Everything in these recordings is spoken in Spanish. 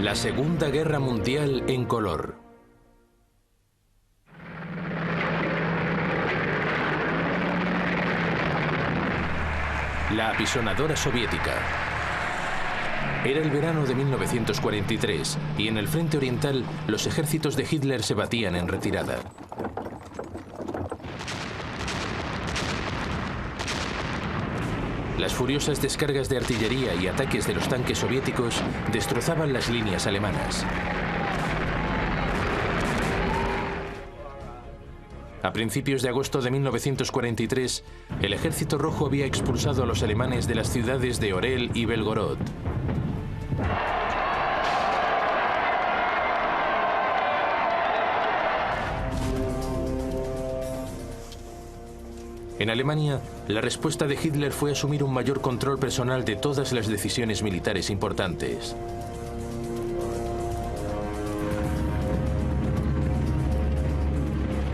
La Segunda Guerra Mundial en color. La apisonadora soviética. Era el verano de 1943 y en el frente oriental los ejércitos de Hitler se batían en retirada. Las furiosas descargas de artillería y ataques de los tanques soviéticos destrozaban las líneas alemanas. A principios de agosto de 1943, el Ejército Rojo había expulsado a los alemanes de las ciudades de Orel y Belgorod. En Alemania, la respuesta de Hitler fue asumir un mayor control personal de todas las decisiones militares importantes.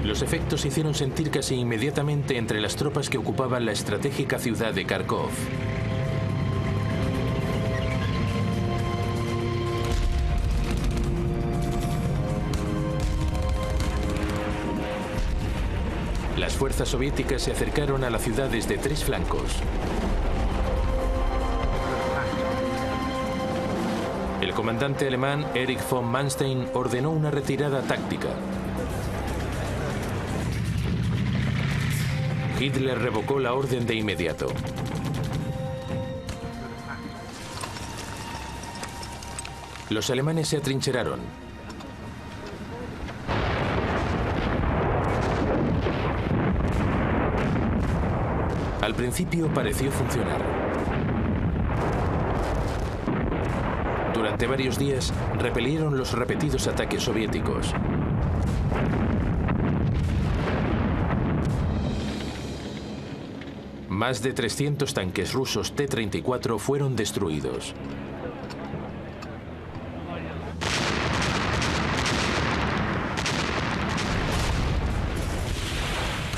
Los efectos se hicieron sentir casi inmediatamente entre las tropas que ocupaban la estratégica ciudad de Kharkov. Las fuerzas soviéticas se acercaron a la ciudad desde tres flancos. El comandante alemán Erich von Manstein ordenó una retirada táctica. Hitler revocó la orden de inmediato. Los alemanes se atrincheraron. Al principio pareció funcionar. Durante varios días repelieron los repetidos ataques soviéticos. Más de 300 tanques rusos T-34 fueron destruidos.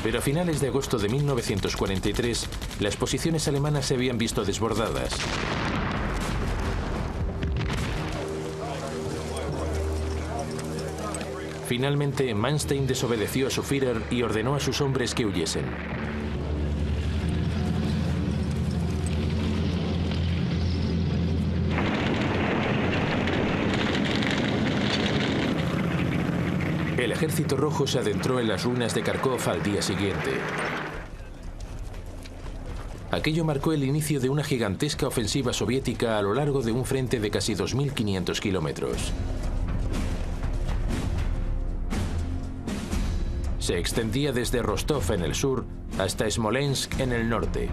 Pero a finales de agosto de 1943, las posiciones alemanas se habían visto desbordadas. Finalmente, Manstein desobedeció a su Führer y ordenó a sus hombres que huyesen. El Ejército Rojo se adentró en las ruinas de Kharkov al día siguiente. Aquello marcó el inicio de una gigantesca ofensiva soviética a lo largo de un frente de casi 2.500 kilómetros. Se extendía desde Rostov en el sur hasta Smolensk en el norte.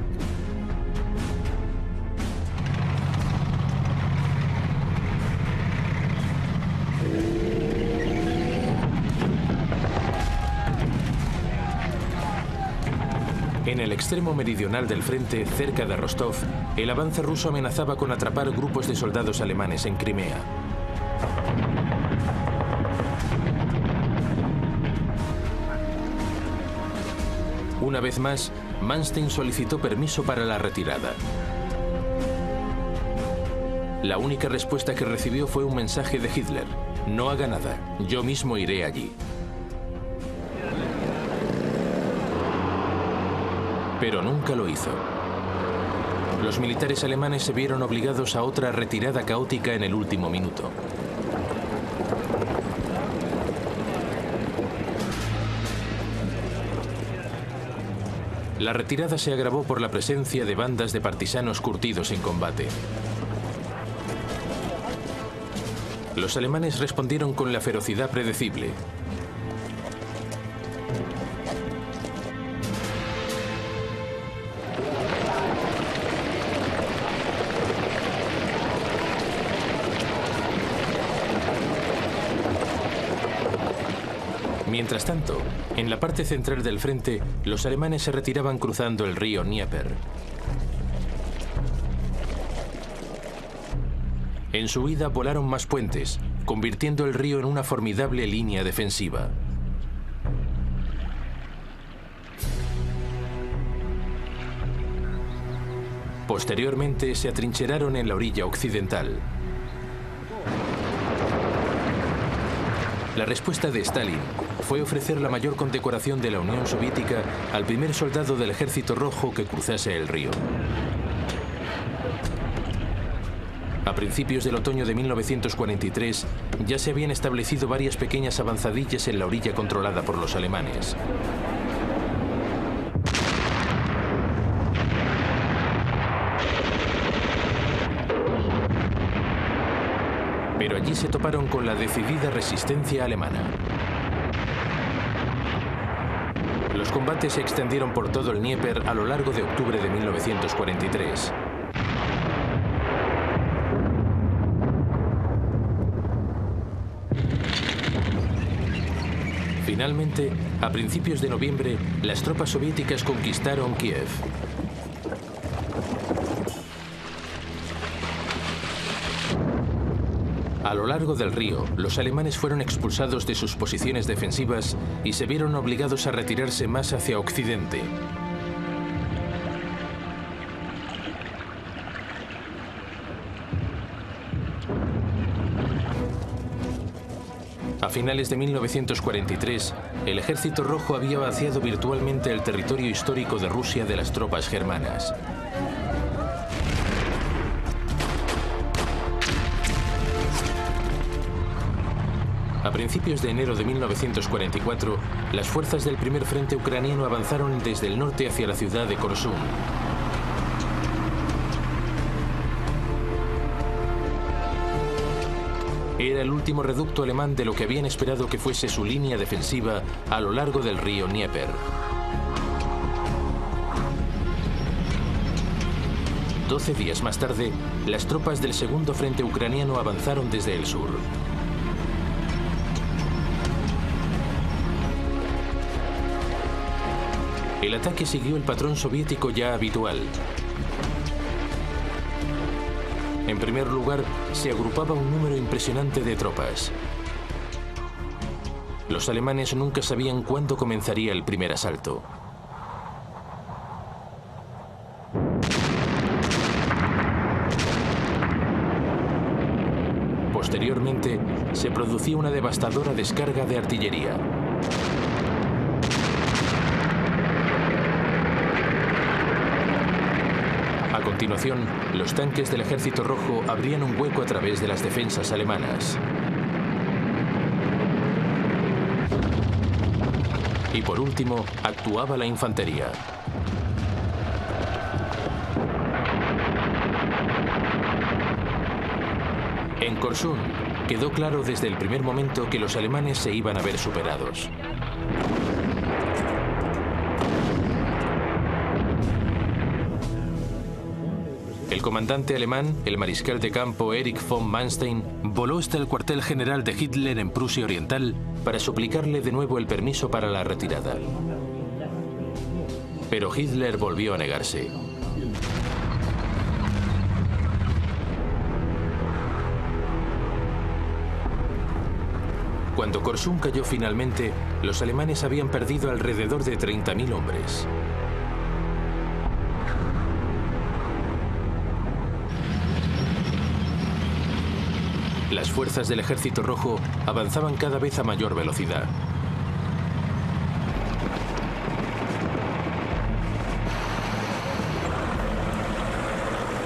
En el extremo meridional del frente, cerca de Rostov, el avance ruso amenazaba con atrapar grupos de soldados alemanes en Crimea. Una vez más, Manstein solicitó permiso para la retirada. La única respuesta que recibió fue un mensaje de Hitler: no haga nada, yo mismo iré allí. Pero nunca lo hizo. Los militares alemanes se vieron obligados a otra retirada caótica en el último minuto. La retirada se agravó por la presencia de bandas de partisanos curtidos en combate. Los alemanes respondieron con la ferocidad predecible. Mientras tanto, en la parte central del frente, los alemanes se retiraban cruzando el río Dnieper. En su huida volaron más puentes, convirtiendo el río en una formidable línea defensiva. Posteriormente se atrincheraron en la orilla occidental. La respuesta de Stalin fue ofrecer la mayor condecoración de la Unión Soviética al primer soldado del Ejército Rojo que cruzase el río. A principios del otoño de 1943 ya se habían establecido varias pequeñas avanzadillas en la orilla controlada por los alemanes. Pero allí se toparon con la decidida resistencia alemana. Los combates se extendieron por todo el Dnieper a lo largo de octubre de 1943. Finalmente, a principios de noviembre, las tropas soviéticas conquistaron Kiev. A lo largo del río, los alemanes fueron expulsados de sus posiciones defensivas y se vieron obligados a retirarse más hacia occidente. A finales de 1943, el Ejército Rojo había vaciado virtualmente el territorio histórico de Rusia de las tropas germanas. A principios de enero de 1944, las fuerzas del primer frente ucraniano avanzaron desde el norte hacia la ciudad de Korsun. Era el último reducto alemán de lo que habían esperado que fuese su línea defensiva a lo largo del río Dnieper. 12 días más tarde, las tropas del segundo frente ucraniano avanzaron desde el sur. El ataque siguió el patrón soviético ya habitual. En primer lugar, se agrupaba un número impresionante de tropas. Los alemanes nunca sabían cuándo comenzaría el primer asalto. Posteriormente, se producía una devastadora descarga de artillería. A continuación, los tanques del Ejército Rojo abrían un hueco a través de las defensas alemanas. Y por último, actuaba la infantería. En Korsun quedó claro desde el primer momento que los alemanes se iban a ver superados. El comandante alemán, el mariscal de campo Erich von Manstein, voló hasta el cuartel general de Hitler en Prusia Oriental para suplicarle de nuevo el permiso para la retirada. Pero Hitler volvió a negarse. Cuando Korsun cayó finalmente, los alemanes habían perdido alrededor de 30.000 hombres. Las fuerzas del Ejército Rojo avanzaban cada vez a mayor velocidad.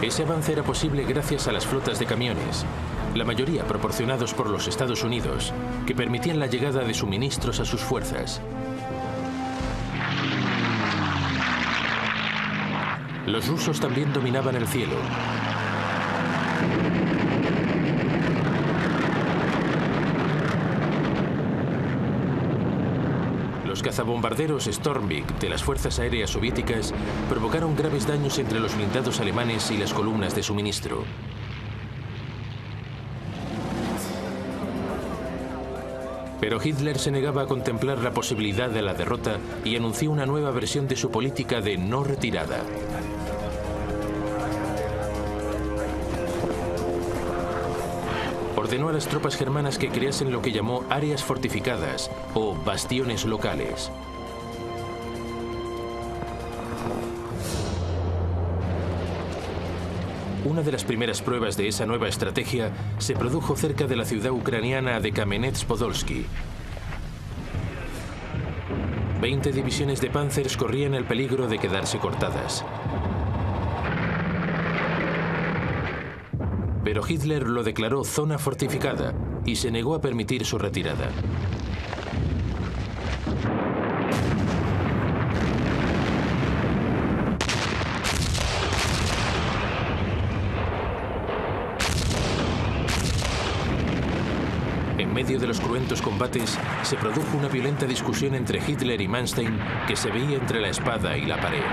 Ese avance era posible gracias a las flotas de camiones, la mayoría proporcionados por los Estados Unidos, que permitían la llegada de suministros a sus fuerzas. Los rusos también dominaban el cielo. Los cazabombarderos Stormvik de las fuerzas aéreas soviéticas provocaron graves daños entre los blindados alemanes y las columnas de suministro. Pero Hitler se negaba a contemplar la posibilidad de la derrota y anunció una nueva versión de su política de no retirada. Ordenó a las tropas germanas que creasen lo que llamó áreas fortificadas o bastiones locales. Una de las primeras pruebas de esa nueva estrategia se produjo cerca de la ciudad ucraniana de Kamenets-Podolsky. 20 divisiones de Panzers corrían el peligro de quedarse cortadas. Pero Hitler lo declaró zona fortificada y se negó a permitir su retirada. En medio de los cruentos combates, se produjo una violenta discusión entre Hitler y Manstein que se veía entre la espada y la pared.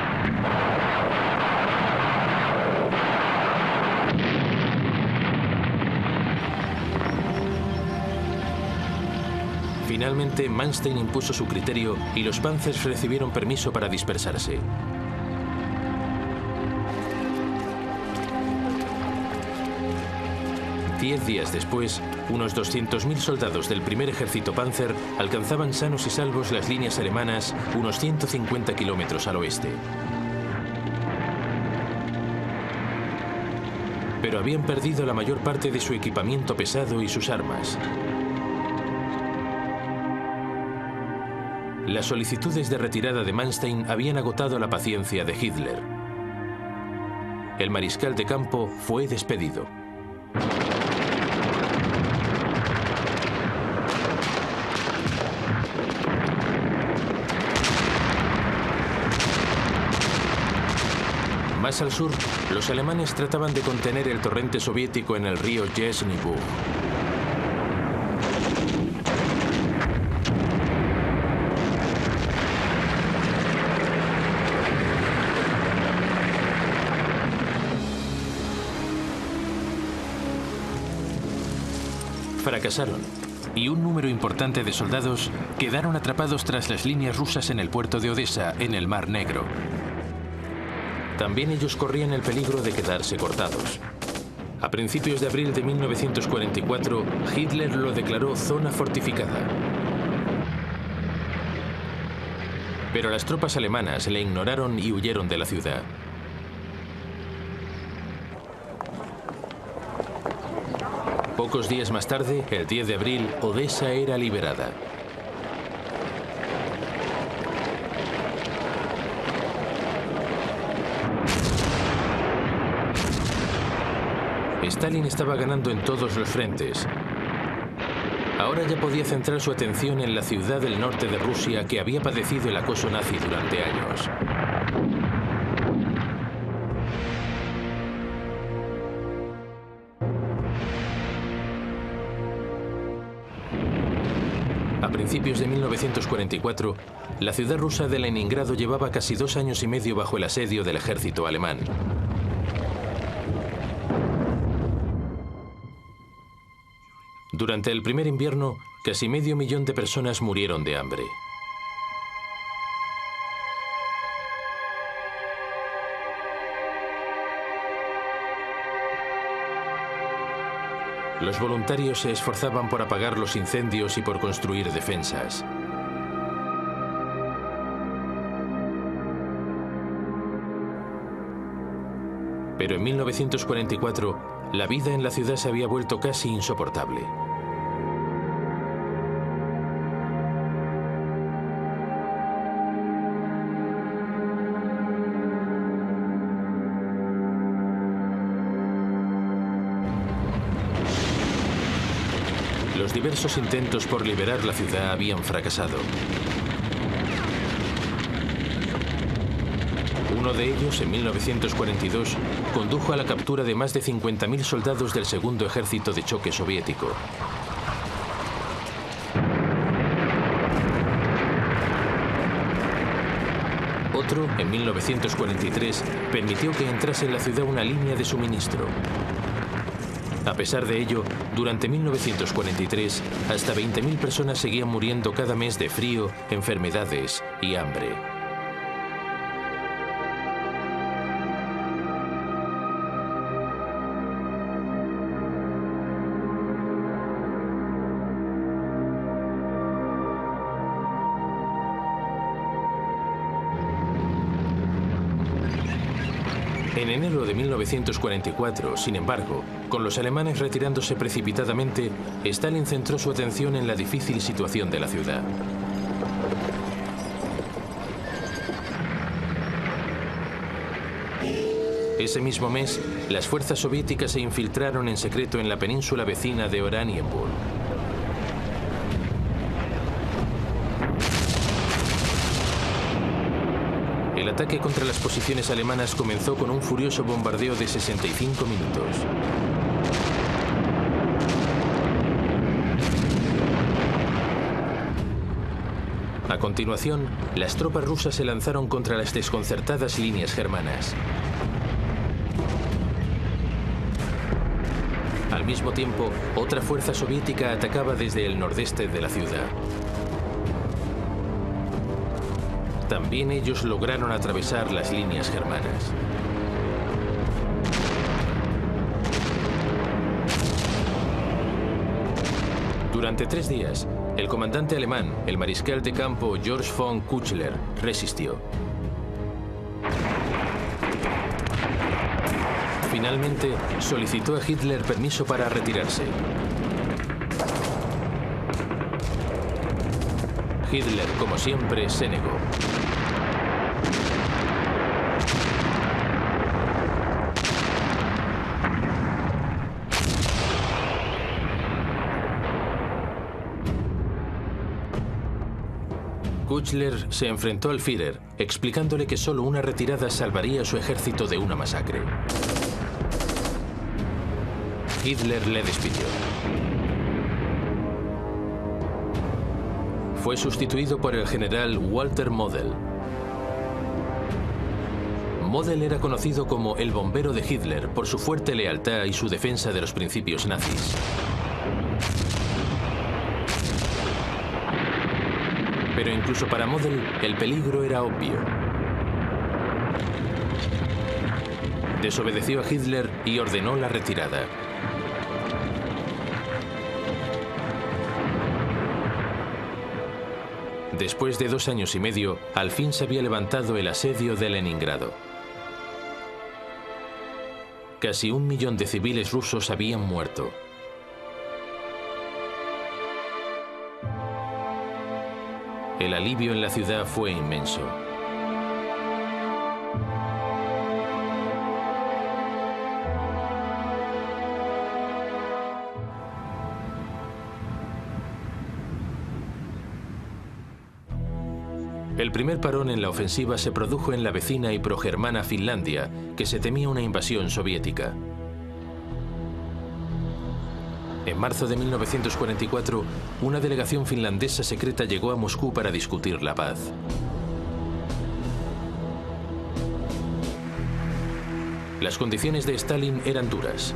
Finalmente, Manstein impuso su criterio y los Panzers recibieron permiso para dispersarse. Diez días después, unos 200.000 soldados del primer ejército Panzer alcanzaban sanos y salvos las líneas alemanas unos 150 kilómetros al oeste. Pero habían perdido la mayor parte de su equipamiento pesado y sus armas. Las solicitudes de retirada de Manstein habían agotado la paciencia de Hitler. El mariscal de campo fue despedido. Más al sur, los alemanes trataban de contener el torrente soviético en el río Yezhny-Bug. Fracasaron, y un número importante de soldados quedaron atrapados tras las líneas rusas en el puerto de Odessa, en el Mar Negro. También ellos corrían el peligro de quedarse cortados. A principios de abril de 1944, Hitler lo declaró zona fortificada. Pero las tropas alemanas le ignoraron y huyeron de la ciudad. Pocos días más tarde, el 10 de abril, Odessa era liberada. Stalin estaba ganando en todos los frentes. Ahora ya podía centrar su atención en la ciudad del norte de Rusia que había padecido el acoso nazi durante años. A principios de 1944, la ciudad rusa de Leningrado llevaba casi 2 años y medio bajo el asedio del ejército alemán. Durante el primer invierno, casi 500.000 de personas murieron de hambre. Los voluntarios se esforzaban por apagar los incendios y por construir defensas. Pero en 1944, la vida en la ciudad se había vuelto casi insoportable. Los diversos intentos por liberar la ciudad habían fracasado. Uno de ellos, en 1942, condujo a la captura de más de 50.000 soldados del segundo ejército de choque soviético. Otro, en 1943, permitió que entrase en la ciudad una línea de suministro. A pesar de ello, durante 1943, hasta 20.000 personas seguían muriendo cada mes de frío, enfermedades y hambre. En enero de 1944, sin embargo, con los alemanes retirándose precipitadamente, Stalin centró su atención en la difícil situación de la ciudad. Ese mismo mes, las fuerzas soviéticas se infiltraron en secreto en la península vecina de Oranienburg. El ataque contra las posiciones alemanas comenzó con un furioso bombardeo de 65 minutos. A continuación, las tropas rusas se lanzaron contra las desconcertadas líneas germanas. Al mismo tiempo, otra fuerza soviética atacaba desde el nordeste de la ciudad. También ellos lograron atravesar las líneas germanas. Durante 3 días, el comandante alemán, el mariscal de campo Georg von Küchler, resistió. Finalmente, solicitó a Hitler permiso para retirarse. Hitler, como siempre, se negó. Küchler se enfrentó al Führer, explicándole que solo una retirada salvaría a su ejército de una masacre. Hitler le despidió. Fue sustituido por el general Walter Model. Model era conocido como el bombero de Hitler por su fuerte lealtad y su defensa de los principios nazis. Pero incluso para Model, el peligro era obvio. Desobedeció a Hitler y ordenó la retirada. Después de 2 años y medio, al fin se había levantado el asedio de Leningrado. Casi 1 millón de civiles rusos habían muerto. El alivio en la ciudad fue inmenso. El primer parón en la ofensiva se produjo en la vecina y progermana Finlandia, que se temía una invasión soviética. En marzo de 1944, una delegación finlandesa secreta llegó a Moscú para discutir la paz. Las condiciones de Stalin eran duras.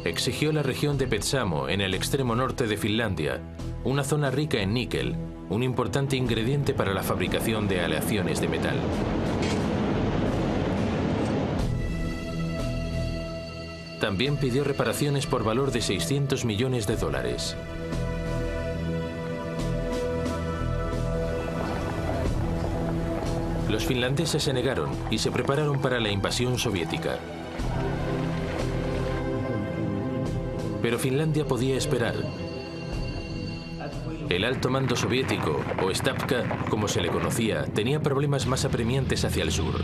Exigió la región de Petsamo, en el extremo norte de Finlandia, una zona rica en níquel, un importante ingrediente para la fabricación de aleaciones de metal. También pidió reparaciones por valor de $600 millones. Los finlandeses se negaron y se prepararon para la invasión soviética. Pero Finlandia podía esperar. El alto mando soviético, o Stavka, como se le conocía, tenía problemas más apremiantes hacia el sur.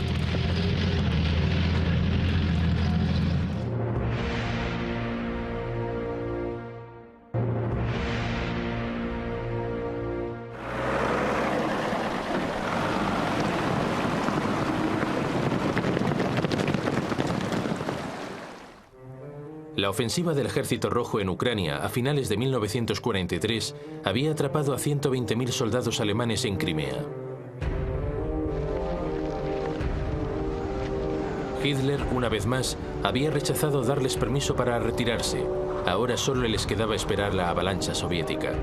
La ofensiva del Ejército Rojo en Ucrania a finales de 1943 había atrapado a 120.000 soldados alemanes en Crimea. Hitler, una vez más, había rechazado darles permiso para retirarse. Ahora solo les quedaba esperar la avalancha soviética.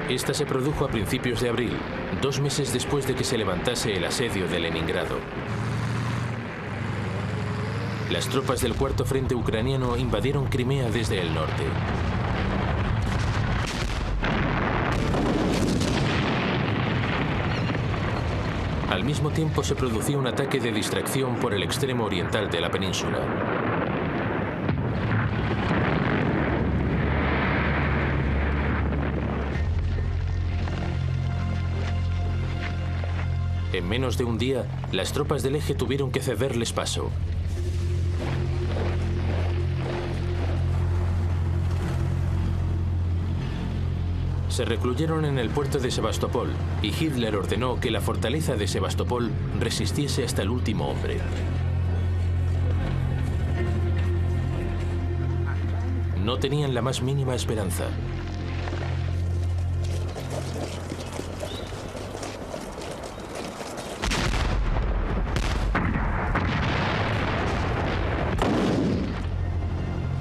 Esta se produjo a principios de abril, 2 meses después de que se levantase el asedio de Leningrado. las tropas del Cuarto Frente Ucraniano invadieron Crimea desde el norte. Al mismo tiempo se producía un ataque de distracción por el extremo oriental de la península. En menos de un día, las tropas del eje tuvieron que cederles paso. Se recluyeron en el puerto de Sebastopol y Hitler ordenó que la fortaleza de Sebastopol resistiese hasta el último hombre. No tenían la más mínima esperanza.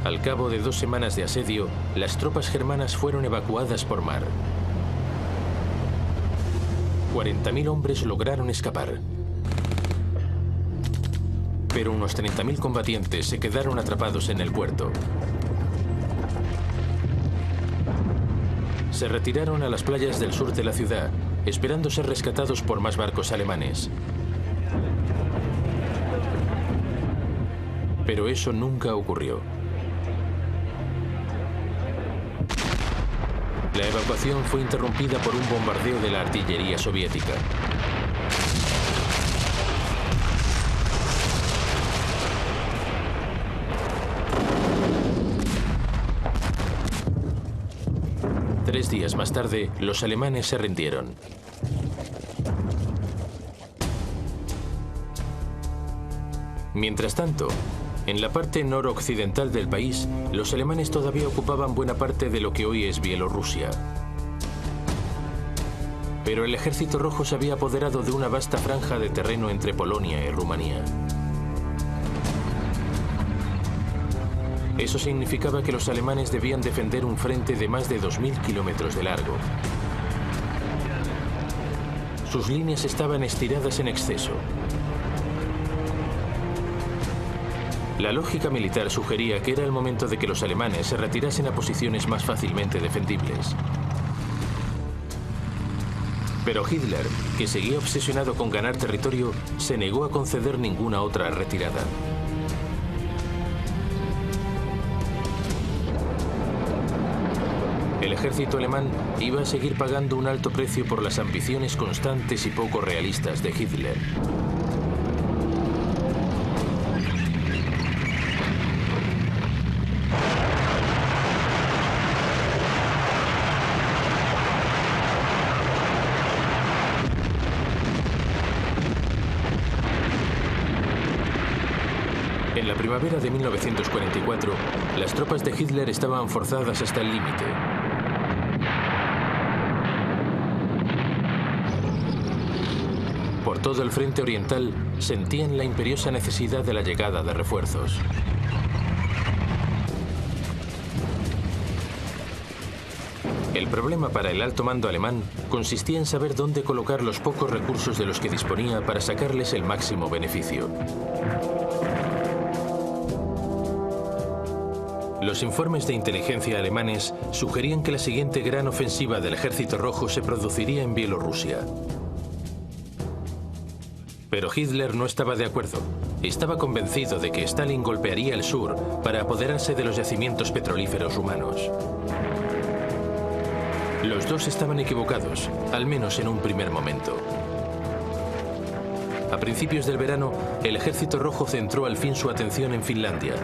Al cabo de 2 semanas de asedio, las tropas germanas fueron evacuadas por mar. 40.000 hombres lograron escapar. Pero unos 30.000 combatientes se quedaron atrapados en el puerto. Se retiraron a las playas del sur de la ciudad, esperando ser rescatados por más barcos alemanes. Pero eso nunca ocurrió. La evacuación fue interrumpida por un bombardeo de la artillería soviética. Tres días más tarde, los alemanes se rindieron. Mientras tanto, en la parte noroccidental del país, los alemanes todavía ocupaban buena parte de lo que hoy es Bielorrusia. Pero el Ejército Rojo se había apoderado de una vasta franja de terreno entre Polonia y Rumanía. Eso significaba que los alemanes debían defender un frente de más de 2.000 kilómetros de largo. Sus líneas estaban estiradas en exceso. La lógica militar sugería que era el momento de que los alemanes se retirasen a posiciones más fácilmente defendibles. Pero Hitler, que seguía obsesionado con ganar territorio, se negó a conceder ninguna otra retirada. El ejército alemán iba a seguir pagando un alto precio por las ambiciones constantes y poco realistas de Hitler. En la primavera de 1944, las tropas de Hitler estaban forzadas hasta el límite. Por todo el frente oriental, sentían la imperiosa necesidad de la llegada de refuerzos. El problema para el alto mando alemán consistía en saber dónde colocar los pocos recursos de los que disponía para sacarles el máximo beneficio. Los informes de inteligencia alemanes sugerían que la siguiente gran ofensiva del Ejército Rojo se produciría en Bielorrusia. Pero Hitler no estaba de acuerdo. Estaba convencido de que Stalin golpearía el sur para apoderarse de los yacimientos petrolíferos rumanos. Los dos estaban equivocados, al menos en un primer momento. A principios del verano, el Ejército Rojo centró al fin su atención en Finlandia.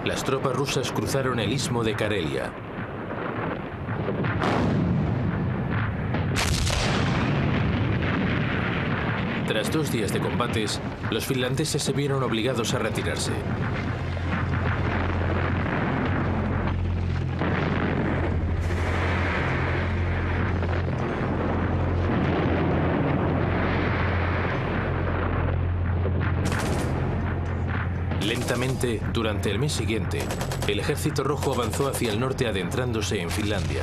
Las tropas rusas cruzaron el istmo de Karelia. Tras 2 días de combates, los finlandeses se vieron obligados a retirarse. Lentamente, durante el mes siguiente, el Ejército Rojo avanzó hacia el norte adentrándose en Finlandia.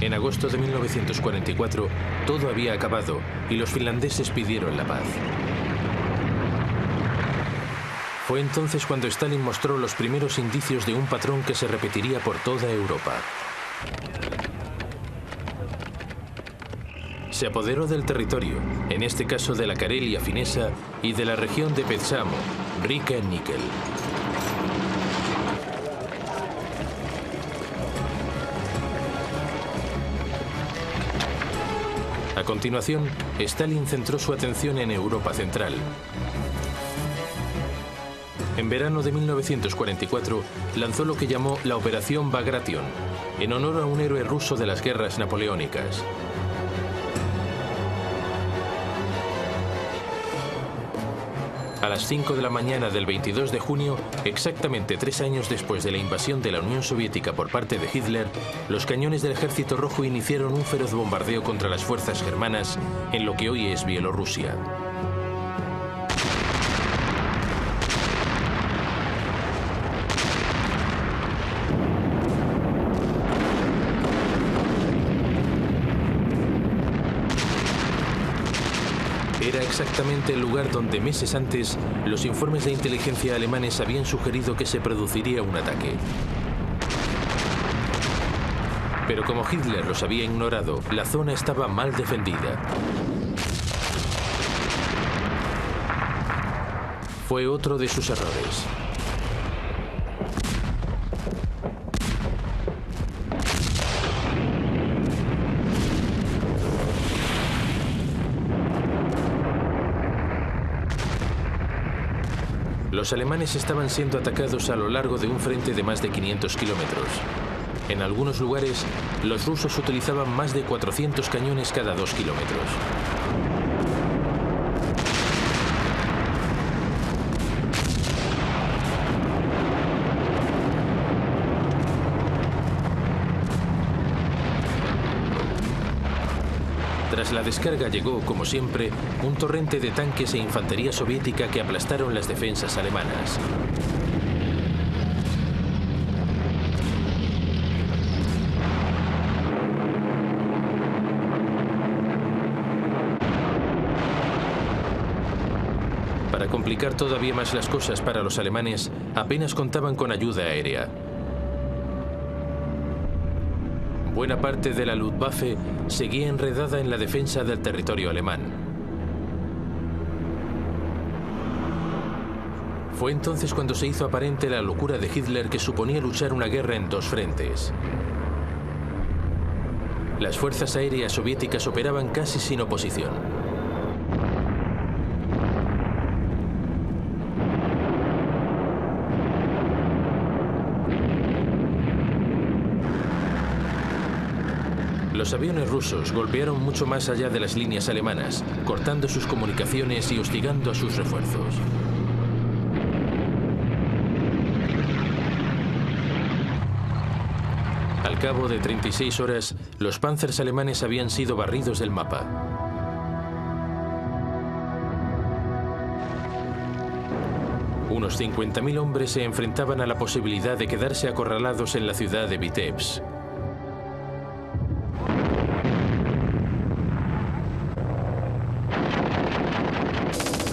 En agosto de 1944, todo había acabado y los finlandeses pidieron la paz. Fue entonces cuando Stalin mostró los primeros indicios de un patrón que se repetiría por toda Europa. Se apoderó del territorio, en este caso de la Carelia finesa y de la región de Petsamo, rica en níquel. A continuación, Stalin centró su atención en Europa Central. En verano de 1944 lanzó lo que llamó la Operación Bagration, en honor a un héroe ruso de las guerras napoleónicas. A las 5 de la mañana del 22 de junio, exactamente 3 años después de la invasión de la Unión Soviética por parte de Hitler, los cañones del Ejército Rojo iniciaron un feroz bombardeo contra las fuerzas germanas en lo que hoy es Bielorrusia. Era exactamente el lugar donde meses antes los informes de inteligencia alemanes habían sugerido que se produciría un ataque. Pero como Hitler los había ignorado, la zona estaba mal defendida. Fue otro de sus errores. Los alemanes estaban siendo atacados a lo largo de un frente de más de 500 kilómetros. En algunos lugares, los rusos utilizaban más de 400 cañones cada 2 kilómetros. Tras la descarga llegó, como siempre, un torrente de tanques e infantería soviética que aplastaron las defensas alemanas. Para complicar todavía más las cosas para los alemanes, apenas contaban con ayuda aérea. Buena parte de la Luftwaffe seguía enredada en la defensa del territorio alemán. Fue entonces cuando se hizo aparente la locura de Hitler, que suponía luchar una guerra en 2 frentes. Las fuerzas aéreas soviéticas operaban casi sin oposición. Los aviones rusos golpearon mucho más allá de las líneas alemanas, cortando sus comunicaciones y hostigando a sus refuerzos. Al cabo de 36 horas, los Panzers alemanes habían sido barridos del mapa. Unos 50.000 hombres se enfrentaban a la posibilidad de quedarse acorralados en la ciudad de Vitebsk.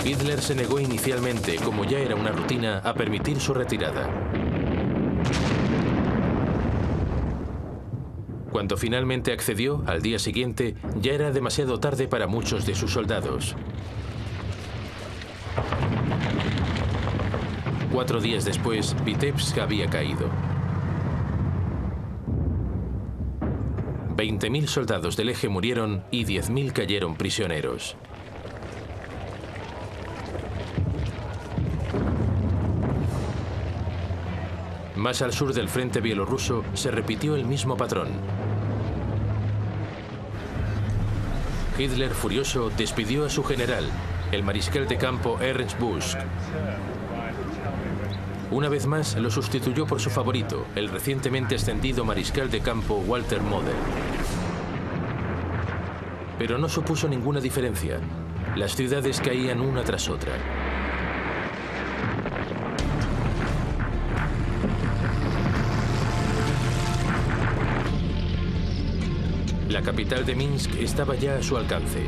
Hitler se negó inicialmente, como ya era una rutina, a permitir su retirada. Cuando finalmente accedió, al día siguiente, ya era demasiado tarde para muchos de sus soldados. 4 días después, Vitebsk había caído. 20.000 soldados del eje murieron y 10.000 cayeron prisioneros. Más al sur del frente bielorruso se repitió el mismo patrón. Hitler, furioso, despidió a su general, el mariscal de campo Ernst Busch. Una vez más lo sustituyó por su favorito, el recientemente ascendido mariscal de campo Walter Model. Pero no supuso ninguna diferencia. Las ciudades caían una tras otra. La capital de Minsk estaba ya a su alcance.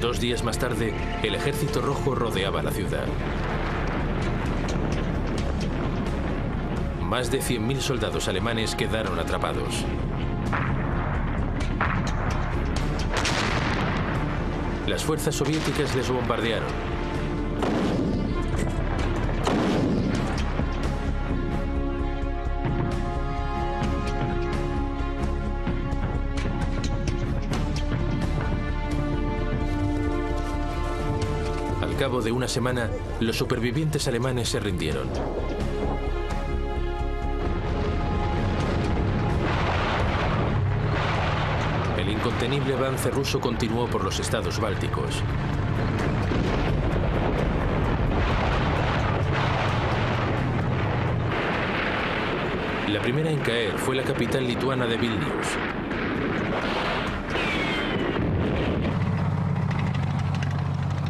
Dos días más tarde, el Ejército Rojo rodeaba la ciudad. Más de 100.000 soldados alemanes quedaron atrapados. Las fuerzas soviéticas les bombardearon. Al cabo de una semana, los supervivientes alemanes se rindieron. El incontenible avance ruso continuó por los estados bálticos. La primera en caer fue la capital lituana de Vilnius.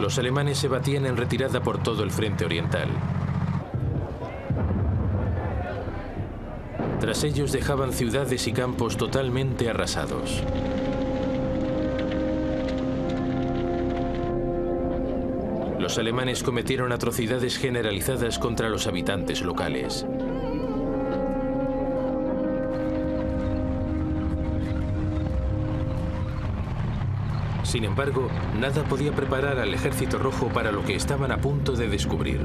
Los alemanes se batían en retirada por todo el frente oriental. Tras ellos dejaban ciudades y campos totalmente arrasados. Los alemanes cometieron atrocidades generalizadas contra los habitantes locales. Sin embargo, nada podía preparar al Ejército Rojo para lo que estaban a punto de descubrir.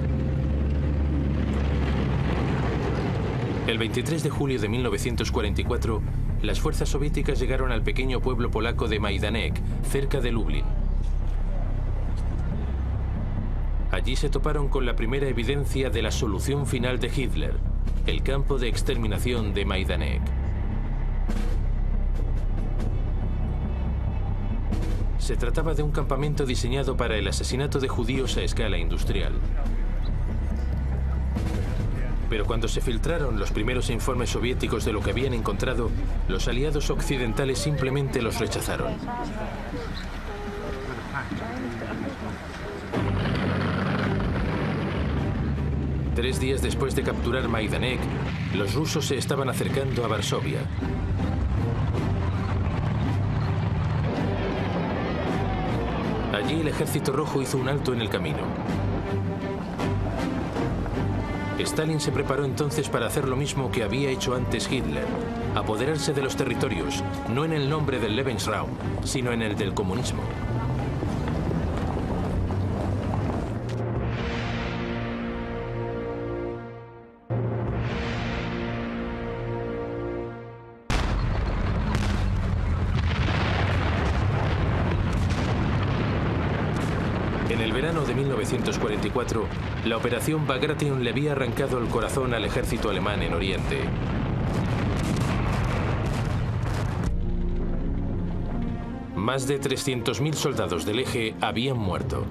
El 23 de julio de 1944, las fuerzas soviéticas llegaron al pequeño pueblo polaco de Majdanek, cerca de Lublin. Allí se toparon con la primera evidencia de la solución final de Hitler, el campo de exterminación de Majdanek. Se trataba de un campamento diseñado para el asesinato de judíos a escala industrial. Pero cuando se filtraron los primeros informes soviéticos de lo que habían encontrado, los aliados occidentales simplemente los rechazaron. Tres días después de capturar Majdanek, los rusos se estaban acercando a Varsovia. Allí el Ejército Rojo hizo un alto en el camino. Stalin se preparó entonces para hacer lo mismo que había hecho antes Hitler, apoderarse de los territorios, no en el nombre del Lebensraum, sino en el del comunismo. En el verano de 1944, la operación Bagration le había arrancado el corazón al ejército alemán en Oriente. Más de 300.000 soldados del eje habían muerto.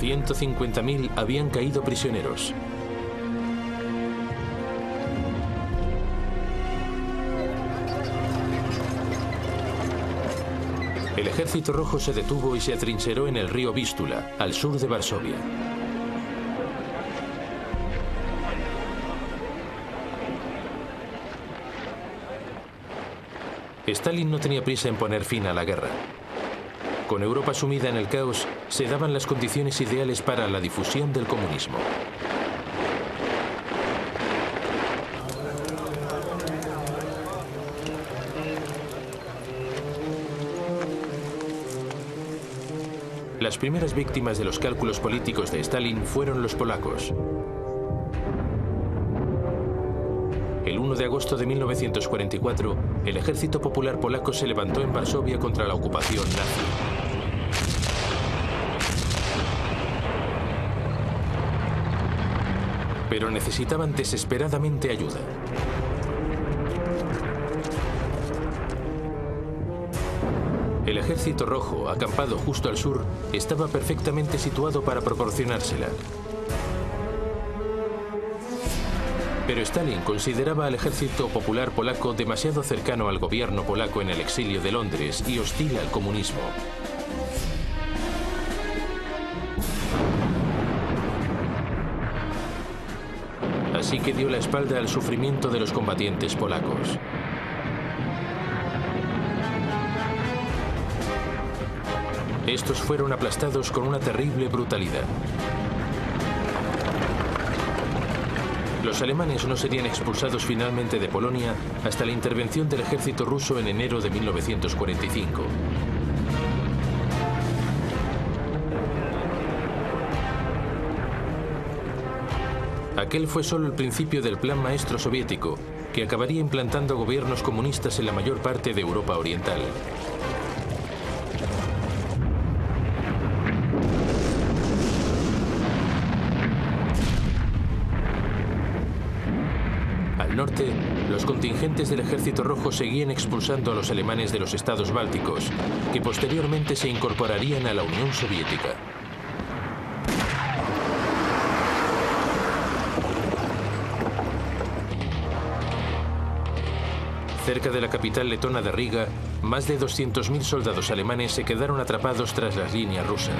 $150.000 habían caído prisioneros. El Ejército Rojo se detuvo y se atrincheró en el río Vístula, al sur de Varsovia. Stalin no tenía prisa en poner fin a la guerra. Con Europa sumida en el caos, se daban las condiciones ideales para la difusión del comunismo. Las primeras víctimas de los cálculos políticos de Stalin fueron los polacos. El 1 de agosto de 1944, el Ejército Popular Polaco se levantó en Varsovia contra la ocupación nazi. Pero necesitaban desesperadamente ayuda. El Ejército Rojo, acampado justo al sur, estaba perfectamente situado para proporcionársela. Pero Stalin consideraba al Ejército Popular Polaco demasiado cercano al gobierno polaco en el exilio de Londres y hostil al comunismo. sí que dio la espalda al sufrimiento de los combatientes polacos. Estos fueron aplastados con una terrible brutalidad. Los alemanes no serían expulsados finalmente de Polonia hasta la intervención del ejército ruso en enero de 1945. Aquel fue solo el principio del plan maestro soviético, que acabaría implantando gobiernos comunistas en la mayor parte de Europa Oriental. Al norte, los contingentes del Ejército Rojo seguían expulsando a los alemanes de los estados bálticos, que posteriormente se incorporarían a la Unión Soviética. Cerca de la capital letona de Riga, más de 200.000 soldados alemanes se quedaron atrapados tras las líneas rusas.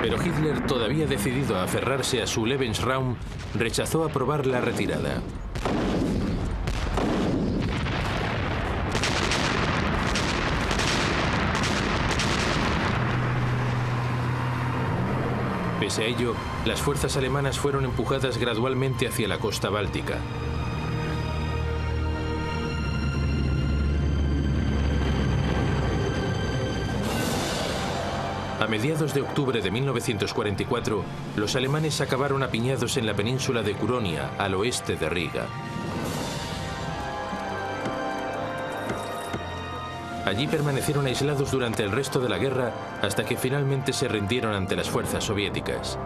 Pero Hitler, todavía decidido a aferrarse a su Lebensraum, rechazó aprobar la retirada. Pese a ello, las fuerzas alemanas fueron empujadas gradualmente hacia la costa báltica. A mediados de octubre de 1944, los alemanes acabaron apiñados en la península de Curonia, al oeste de Riga. Allí permanecieron aislados durante el resto de la guerra hasta que finalmente se rindieron ante las fuerzas soviéticas.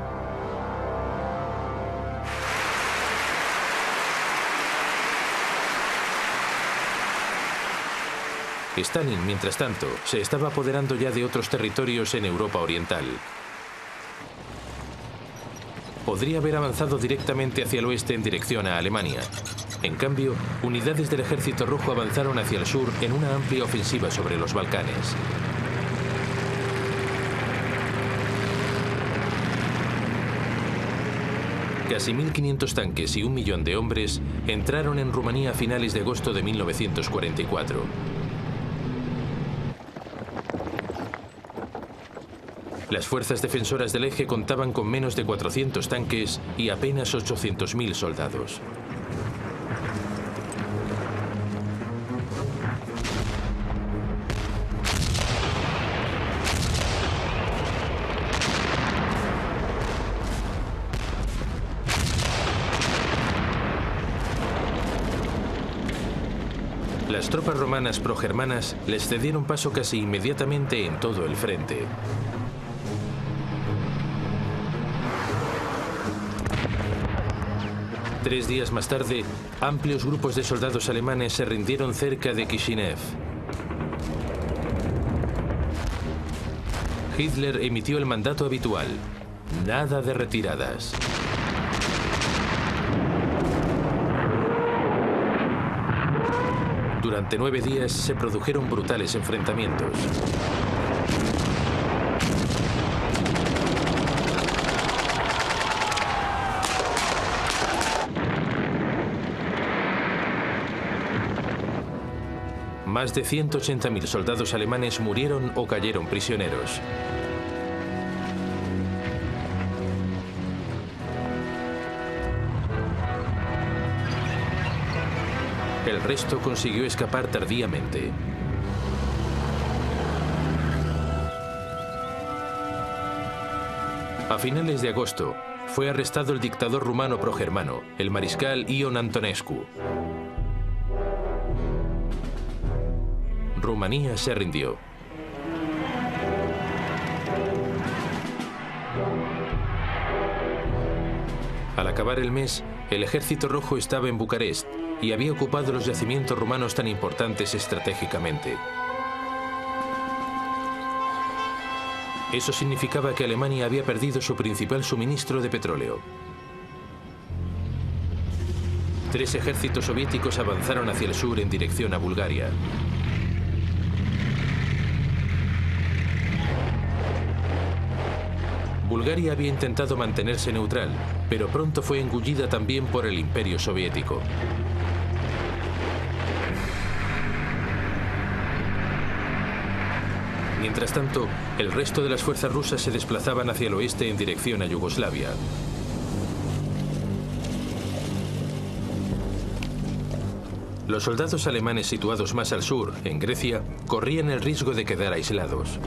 Stalin, mientras tanto, se estaba apoderando ya de otros territorios en Europa Oriental. Podría haber avanzado directamente hacia el oeste en dirección a Alemania. En cambio, unidades del Ejército Rojo avanzaron hacia el sur en una amplia ofensiva sobre los Balcanes. Casi 1.500 tanques y 1 millón de hombres entraron en Rumanía a finales de agosto de 1944. Las fuerzas defensoras del eje contaban con menos de 400 tanques y apenas 800.000 soldados. Las tropas romanas progermanas les cedieron paso casi inmediatamente en todo el frente. Tres días más tarde, amplios grupos de soldados alemanes se rindieron cerca de Kishinev. Hitler emitió el mandato habitual: nada de retiradas. Durante 9 días se produjeron brutales enfrentamientos. Más de 180.000 soldados alemanes murieron o cayeron prisioneros. El resto consiguió escapar tardíamente. A finales de agosto, fue arrestado el dictador rumano progermano, el mariscal Ion Antonescu. Rumanía se rindió. Al acabar el mes, el Ejército Rojo estaba en Bucarest y había ocupado los yacimientos rumanos tan importantes estratégicamente. Eso significaba que Alemania había perdido su principal suministro de petróleo. 3 ejércitos soviéticos avanzaron hacia el sur en dirección a Bulgaria. Bulgaria había intentado mantenerse neutral, pero pronto fue engullida también por el Imperio Soviético. Mientras tanto, el resto de las fuerzas rusas se desplazaban hacia el oeste en dirección a Yugoslavia. Los soldados alemanes situados más al sur, en Grecia, corrían el riesgo de quedar aislados.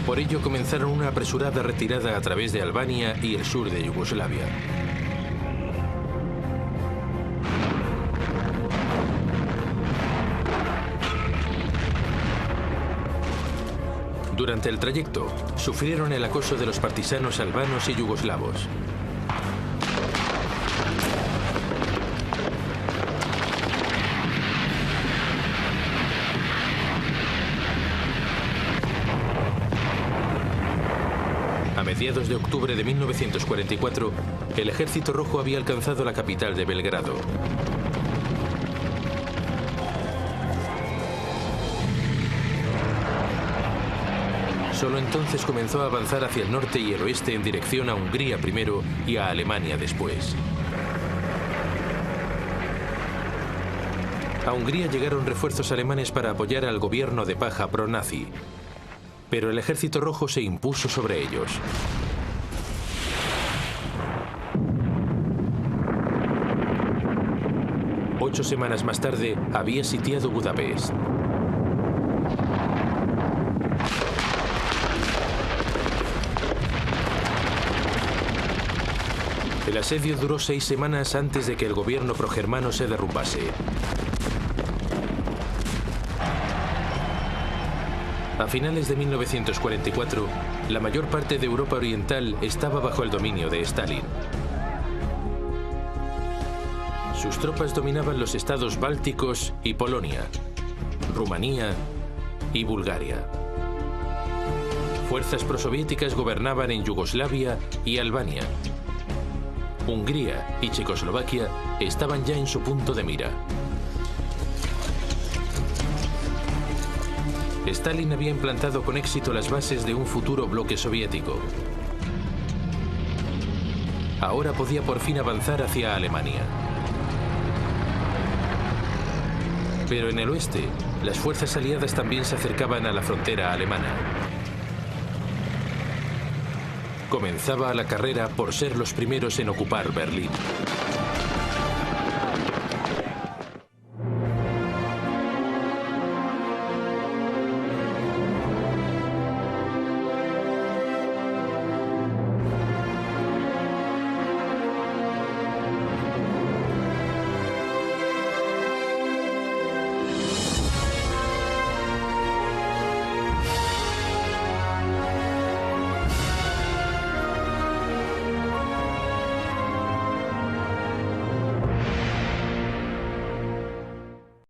Por ello comenzaron una apresurada retirada a través de Albania y el sur de Yugoslavia. Durante el trayecto, sufrieron el acoso de los partisanos albanos y yugoslavos. A mediados de octubre de 1944, el Ejército Rojo había alcanzado la capital de Belgrado. Solo entonces comenzó a avanzar hacia el norte y el oeste en dirección a Hungría primero y a Alemania después. A Hungría llegaron refuerzos alemanes para apoyar al gobierno de Paja pro-nazi, pero el Ejército Rojo se impuso sobre ellos. Ocho semanas más tarde, había sitiado Budapest. El asedio duró 6 semanas antes de que el gobierno progermano se derrumbase. A finales de 1944, la mayor parte de Europa Oriental estaba bajo el dominio de Stalin. Sus tropas dominaban los estados bálticos y Polonia, Rumanía y Bulgaria. Fuerzas prosoviéticas gobernaban en Yugoslavia y Albania. Hungría y Checoslovaquia estaban ya en su punto de mira. Stalin había implantado con éxito las bases de un futuro bloque soviético. Ahora podía por fin avanzar hacia Alemania. Pero en el oeste, las fuerzas aliadas también se acercaban a la frontera alemana. Comenzaba la carrera por ser los primeros en ocupar Berlín.